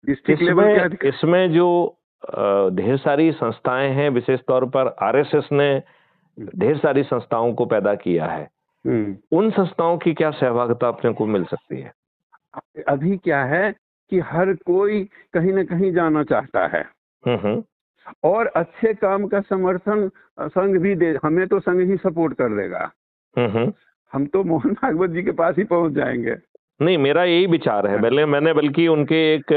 District level के अधिकारी। इसमें जो ढेर सारी संस्थाएं हैं, विशेष तौर पर आरएसएस ने ढेर सारी संस्थाओं को पैदा किया है, उन संस्थाओं की क्या सहभागिता अपने को मिल सकती है? अभी क्या है कि हर कोई कहीं ना कहीं जाना चाहता है और अच्छे काम का समर्थन संघ भी दे। हमें तो संघ ही सपोर्ट कर देगा, हम तो मोहन भागवत जी के पास ही पहुंच जाएंगे। नहीं, मेरा यही विचार है। मैंने बल्कि उनके एक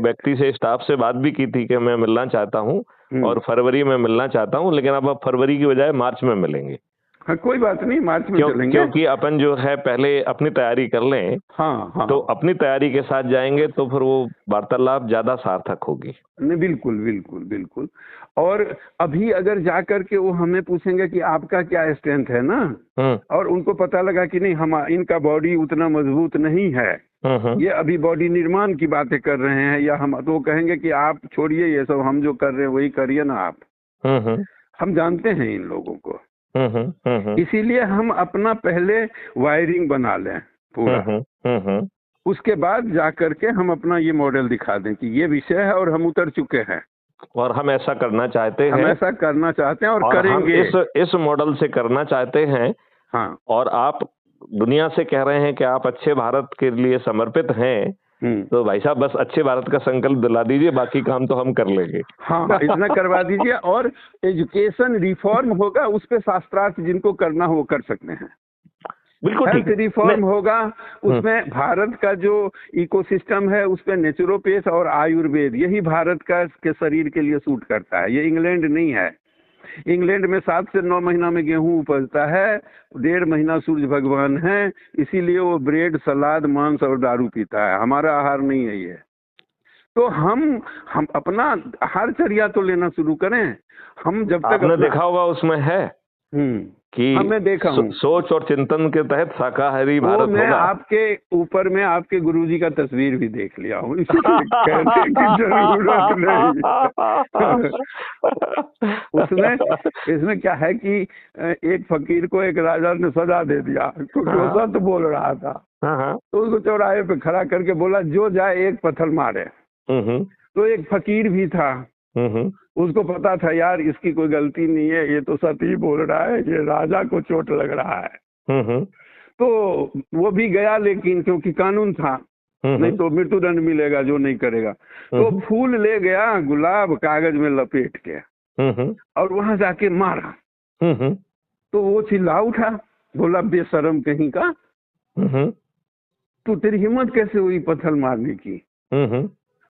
व्यक्ति से, स्टाफ से बात भी की थी कि मैं मिलना चाहता हूं और फरवरी में मिलना चाहता हूं, लेकिन अब फरवरी की बजाय मार्च में मिलेंगे। हाँ, कोई बात नहीं, मार्च में चलेंगे। क्योंकि अपन जो है पहले अपनी तैयारी कर लें। हाँ। तो अपनी तैयारी के साथ जाएंगे तो फिर वो वार्तालाप ज्यादा सार्थक होगी। नहीं, बिल्कुल बिल्कुल बिल्कुल। और अभी अगर जाकर के वो हमें पूछेंगे कि आपका क्या स्ट्रेंथ है ना, और उनको पता लगा कि नहीं, हम इनका बॉडी उतना मजबूत नहीं है, ये अभी बॉडी निर्माण की बातें कर रहे हैं, या हम तो कहेंगे कि आप छोड़िए ये सब, हम जो कर रहे हैं वही करिए ना आप। हम जानते हैं इन लोगों को, इसीलिए हम अपना पहले वायरिंग बना लें पूरा, उसके बाद जाकर के हम अपना ये मॉडल दिखा दें कि ये विषय है और हम उतर चुके हैं और हम ऐसा करना चाहते हैं। हम ऐसा करना चाहते हैं और करेंगे। हम इस मॉडल से करना चाहते हैं। हाँ। और आप दुनिया से कह रहे हैं कि आप अच्छे भारत के लिए समर्पित हैं, तो भाई साहब बस अच्छे भारत का संकल्प दिला दीजिए, बाकी काम तो हम कर लेंगे। हाँ, इतना करवा दीजिए। और एजुकेशन रिफॉर्म होगा, उस पे शास्त्रार्थ जिनको करना हो वो कर सकते हैं। बिल्कुल ठीक। हेल्थ रिफॉर्म होगा, उसमें भारत का जो इकोसिस्टम है उस पे नेचुरोपैथ और आयुर्वेद, यही भारत का के शरीर के लिए सूट करता है। ये इंग्लैंड नहीं है। इंग्लैंड में 7 से 9 महीना में गेहूं उपजता है, 1.5 महीना सूर्य भगवान है, इसीलिए वो ब्रेड, सलाद, मांस और दारू पीता है। हमारा आहार नहीं है ये। तो हम अपना आहारचर्या तो लेना शुरू करें। हम जब तक आपने देखा होगा उसमें है कि मैं देखा हूँ, सोच और चिंतन के तहत शाकाहारी भारत मैं होगा। आपके ऊपर में आपके गुरुजी का तस्वीर भी देख लिया हूँ, इसलिए कहने की जरूरत नहीं। इसमें क्या है कि एक फकीर को एक राजा ने सजा दे दिया क्योंकि वो सत्य बोल रहा था। तो उसको चौराहे पे खड़ा करके बोला, जो जाए एक पत्थर मारे। तो एक फकीर भी था, उसको पता था यार इसकी कोई गलती नहीं है, ये तो सच ही बोल रहा है, ये राजा को चोट लग रहा है। तो वो भी गया, लेकिन क्योंकि कानून था, नहीं तो मृत्युदंड मिलेगा जो नहीं करेगा। तो फूल ले गया, गुलाब, कागज में लपेट के, और वहां जाके मारा। तो वो चिल्ला उठा, बोला बेशरम कहीं का, तू तेरी हिम्मत कैसे हुई पत्थर मारने की?